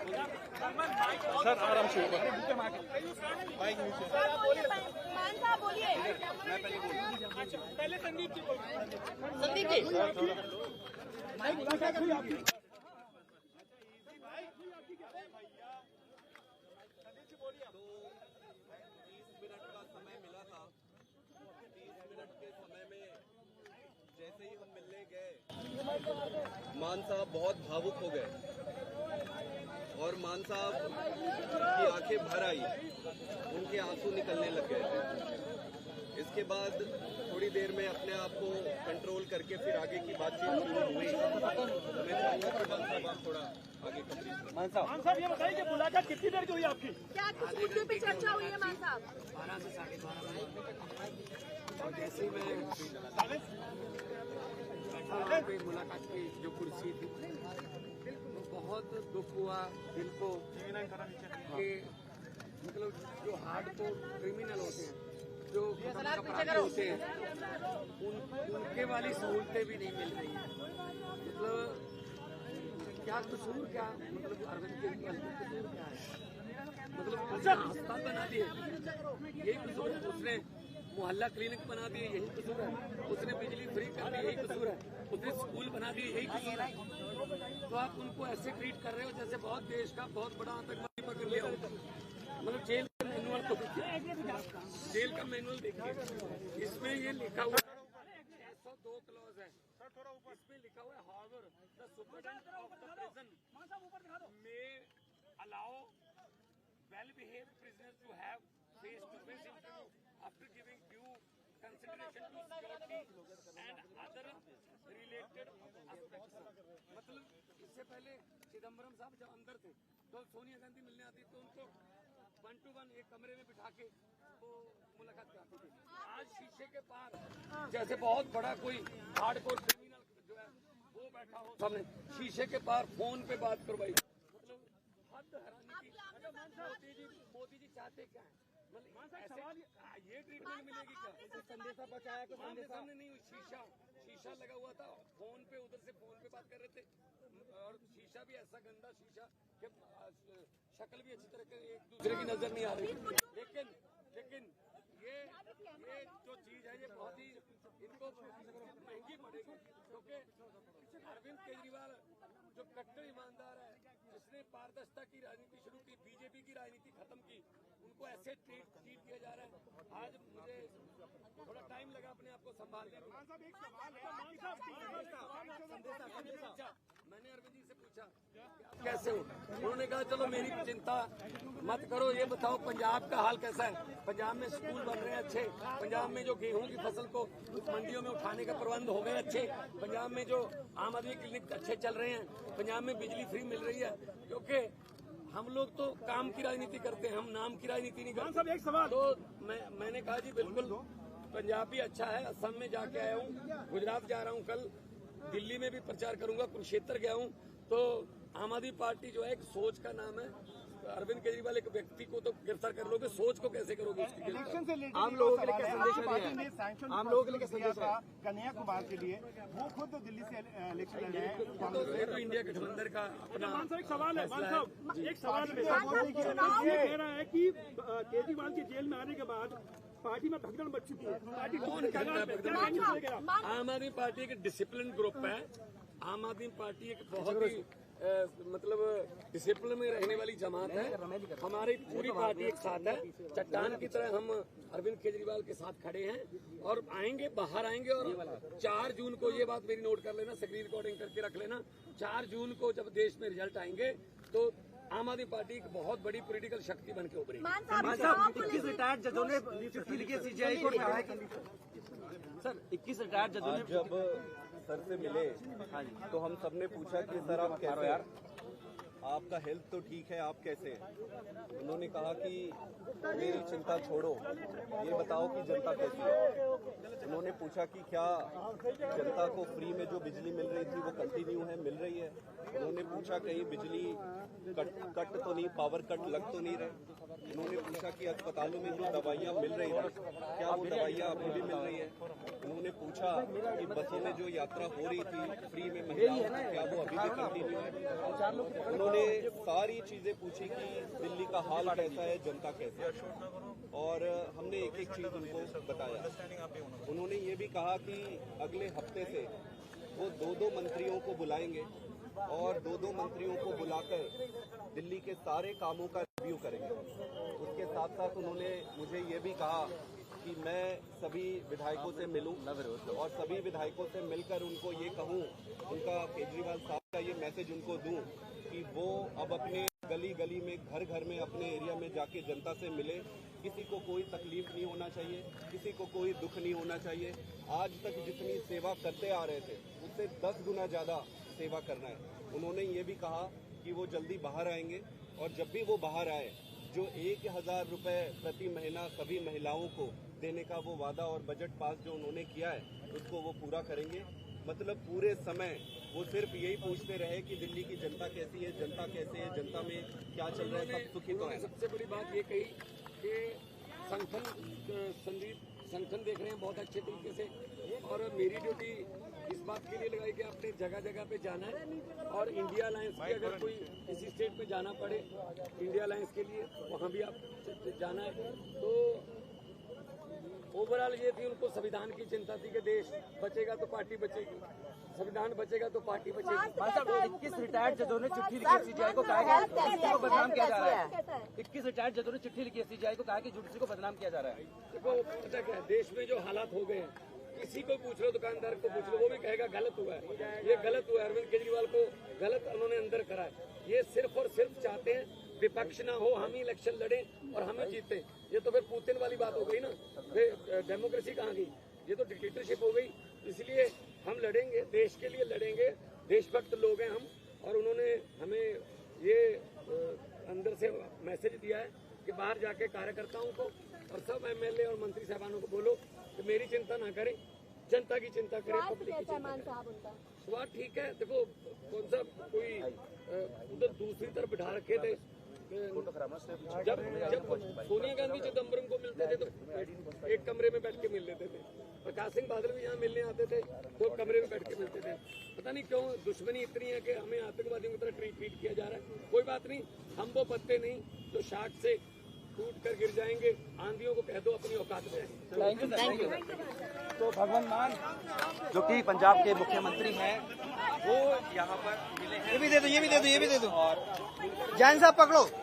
Sir आराम से ऊपर मान साहब बोलिए। पहले संदीप जी संदीप जी तो 30 मिनट का समय मिला था। 30 मिनट के समय में जैसे ही हम मिलने गए, मान साहब बहुत भावुक हो गए और मान साहब की आंखें भर आई, उनके आंसू निकलने लग गए। इसके बाद थोड़ी देर में अपने आप को कंट्रोल करके फिर आगे की बातचीत शुरू हुई। मैं चाहूंगा कि मान साहब आप थोड़ा आगे करिए। मान साहब ये बताइए कि मुलाकात कितनी देर की हुई आपकी? क्या किस मुद्दे पे चर्चा हुई है मान साहब? 12 से 12:30 और जैसे ही मैं मुलाकात की जो कुर्सी थी तो बहुत दुख हुआ दिल को कि मतलब जो हार्डकोर क्रिमिनल होते हैं, जो अपराधी होते हैं, उनके वाली सहूलतें भी नहीं मिल रही हैं। मतलब क्या कसूर, क्या मतलब अरविंद केजरीवाल का कसूर क्या है? मतलब अस्पताल बना दिए, यही कसूर है। उसने मोहल्ला क्लिनिक बना दिए, यही कसूर है। उसने बिजली फ्री कर दी, यही कसूर है। उसने स्कूल बना दिए, यही कसूर है। तो आप उनको ऐसे ट्रीट कर रहे हो जैसे बहुत देश का बहुत बड़ा आतंकवादी पकड़ लिया हो। मतलब जेल का मैनुअल को देखिए, जेल का मैनुअल देखिए, इसमें ये लिखा हुआ 602 क्लॉज है। इसमें लिखा हुआ है however the superintendent of the prison may allow well behaved prisoners to have face to face interview after giving due consideration to security and other related aspects. मतलब इससे पहले चिदम्बरम साहब जब अंदर थे तो सोनिया गांधी मिलने आती तो उनको 1 to 1 एक कमरे में बिठा के वो मुलाकात कराती थी। आज शीशे के पार जैसे बहुत बड़ा कोई हार्डकोर क्रिमिनल जो है वो बैठा हो, सामने शीशे के पार फोन पे बात करवाई। मतलब हद हैरानी की। मोदी जी चाहते क्या है? मतलब ऐसे ये ट्रीटमेंट मिलेगी क्या? संदेशा बचाया तो सामने नहीं, शीशा लगा हुआ था, फोन पे उधर से फोन पे बात कर रहे थे और शीशा भी ऐसा गंदा शीशा कि शक्ल भी अच्छी तरह के एक दूसरे की नजर नहीं आ रही। लेकिन ये जो चीज है ये बहुत ही इनको महंगी पड़ेगी, क्योंकि अरविंद केजरीवाल जो कट्टर ईमानदार है, जिसने पारदर्शिता की राजनीति शुरू की, बीजेपी की राजनीति खत्म की, उनको ऐसे ट्रीट किया जा रहा है। आज मुझे थोड़ा टाइम लगा अपने आप को संभालने में। मैंने अरविंद जी से पूछा कैसे हो, उन्होंने कहा चलो मेरी चिंता मत करो, ये बताओ पंजाब का हाल कैसा है? पंजाब में स्कूल बन रहे हैं अच्छे, पंजाब में जो गेहूं की फसल को मंडियों में उठाने का प्रबंध हो गए अच्छे, पंजाब में जो आम आदमी क्लिनिक अच्छे चल रहे हैं, पंजाब में बिजली फ्री मिल रही है। क्योंकि हम लोग तो काम की राजनीति करते हैं, हम नाम की राजनीति नहीं करते। एक सवाल तो मैंने कहा जी बिल्कुल पंजाब भी अच्छा है, असम में जाके आया हूँ, गुजरात जा रहा हूँ, कल दिल्ली में भी प्रचार करूंगा, कुरुक्षेत्र गया हूँ। तो आम आदमी पार्टी जो है एक सोच का नाम है। अरविंद केजरीवाल एक व्यक्ति को तो गिरफ्तार कर लोगे, सोच को कैसे करोगे? उसकी आम लोगों के लिए क्या संदेश है? आम लोगों के लिए क्या संदेश है? कन्हैया कुमार के लिए वो खुद दिल्ली से इलेक्शन लड़ रहे हैं। ये तो इंडिया गठबंधन का अपना एक सवाल है, मान साहब एक सवाल है, ये कह रहा है कि केजरीवाल के जेल में आने के बाद पार्टी में भगदड़ मच चुकी है। पार्टी आम आदमी पार्टी एक डिसिप्लिन ग्रुप है। आम आदमी पार्टी एक बहुत ही मतलब डिसिप्लिन में रहने वाली जमात है। हमारी पूरी पार्टी एक साथ है, चट्टान की तरह हम अरविंद केजरीवाल के साथ खड़े हैं और आएंगे, बाहर आएंगे। और 4 जून को ये बात मेरी नोट कर लेना, स्क्रीन रिकॉर्डिंग करके रख लेना, 4 जून को जब देश में रिजल्ट आएंगे तो आम आदमी पार्टी एक बहुत बड़ी पॉलिटिकल शक्ति बन के उभरेगी। 21 रिटायर्ड जजों ने चिट्ठी लिखी सीजीआई को, सर 21 रिटायर्ड जजों ने जब सर से मिले तो हम सबने पूछा कि सर आप कैसे हैं? आपका हेल्थ तो ठीक है, आप कैसे हैं? उन्होंने कहा कि मेरी चिंता छोड़ो, ये बताओ कि जनता कैसी है। उन्होंने पूछा कि क्या जनता को फ्री में जो बिजली मिल रही थी वो कंटिन्यू है, मिल रही है? उन्होंने पूछा कहीं बिजली कट तो नहीं, पावर कट लग तो नहीं रहे? उन्होंने पूछा कि अस्पतालों में जो दवाइयाँ मिल रही हैं क्या वो दवाइयाँ अभी भी मिल रही है? उन्होंने पूछा कि बसों में जो यात्रा हो रही थी फ्री में महिलाओं की, क्या वो अभी भी कंटिन्यू है? उन्होंने सारी चीजें पूछी कि दिल्ली का हाल कैसा है, जनता कैसा है, और हमने एक एक चीज उनको बताया। उन्होंने ये भी कहा कि अगले हफ्ते से वो 2-2 मंत्रियों को बुलाएंगे और 2-2 मंत्रियों को बुलाकर दिल्ली के सारे कामों का रिव्यू करेंगे। उसके साथ साथ उन्होंने मुझे ये भी कहा कि मैं सभी विधायकों से मिलूं और सभी विधायकों से मिलकर उनको ये कहूं, उनका केजरीवाल साहब का ये मैसेज उनको दूं कि वो अब अपने गली गली में, घर घर में, अपने एरिया में जाके जनता से मिले। किसी को कोई तकलीफ नहीं होना चाहिए, किसी को कोई दुख नहीं होना चाहिए। आज तक जितनी सेवा करते आ रहे थे उससे 10 गुना ज़्यादा सेवा करना है। उन्होंने ये भी कहा कि वो जल्दी बाहर आएंगे और जब भी वो बाहर आए जो 1000 रुपये प्रति महीना सभी महिलाओं को देने का वो वादा और बजट पास जो उन्होंने किया है उसको वो पूरा करेंगे। मतलब पूरे समय वो सिर्फ यही पूछते रहे कि दिल्ली की जनता कैसी है, जनता कैसे है, जनता में क्या चल रहा है, सब सुखी तो है। सबसे बड़ी बात ये कही कि संगठन देख रहे हैं बहुत अच्छे तरीके से, और मेरी ड्यूटी इस बात के लिए लगाई कि आपने जगह जगह पे जाना है और इंडिया अलायंस की अगर कोई किसी स्टेट में जाना पड़े इंडिया अलायंस के लिए वहाँ भी आप जाना है। तो ओवरऑल ये थी, उनको संविधान की चिंता थी कि देश बचेगा तो पार्टी बचेगी, संविधान बचेगा तो पार्टी बचेगी। 21 रिटायर्ड जजों ने चिट्ठी लिखी सीजीआई को कहा कि जुडिशरी को बदनाम किया जा रहा है। 21 रिटायर्ड जजों ने चिट्ठी लिखी सीजीआई को कहा कि जुडिशरी को बदनाम किया जा रहा है। देखो पता क्या है, देश में जो हालात हो गए हैं, किसी को पूछ लो, दुकानदार को पूछ लो, वो भी कहेगा गलत हुआ है, ये गलत हुआ है। अरविंद केजरीवाल को गलत उन्होंने अंदर करा है। ये सिर्फ और सिर्फ चाहते हैं विपक्ष ना हो, हम ही इलेक्शन लड़ें और हम ही जीते। ये तो फिर पुतिन वाली बात हो गई ना, फिर डेमोक्रेसी कहाँ गई, ये तो डिक्टेटरशिप हो गई। इसलिए हम लड़ेंगे, देश के लिए लड़ेंगे, देशभक्त लोग हैं हम। और उन्होंने हमें ये अंदर से मैसेज दिया है कि बाहर जाके कार्यकर्ताओं को और सब एमएलए और मंत्री साहबानों को बोलो कि मेरी चिंता ना करें, जनता की चिंता करें, पब्लिक की चिंता करें। स्वाद ठीक है, देखो कौन सा कोई उधर दूसरी तरफ बिठा रखे थे। जब सोनिया गांधी चिदम्बरम को मिलते थे तो एक कमरे में बैठ के मिल लेते थे, प्रकाश सिंह बादल भी यहाँ मिलने आते थे तो कमरे में बैठ के मिलते थे। पता नहीं क्यों दुश्मनी इतनी है कि हमें आतंकवादियों की तरह ट्रीट किया जा रहा है। कोई बात नहीं, हम वो पत्ते नहीं जो शाख से टूट कर गिर जाएंगे। आंधियों को कह दो अपनी औकात में। Thank you. तो भगवंत मान जो कि पंजाब के मुख्यमंत्री हैं वो यहाँ पर मिले हैं। ये भी दे दो, ये भी दे दो, ये भी दे दो। और जैन साहब पकड़ो।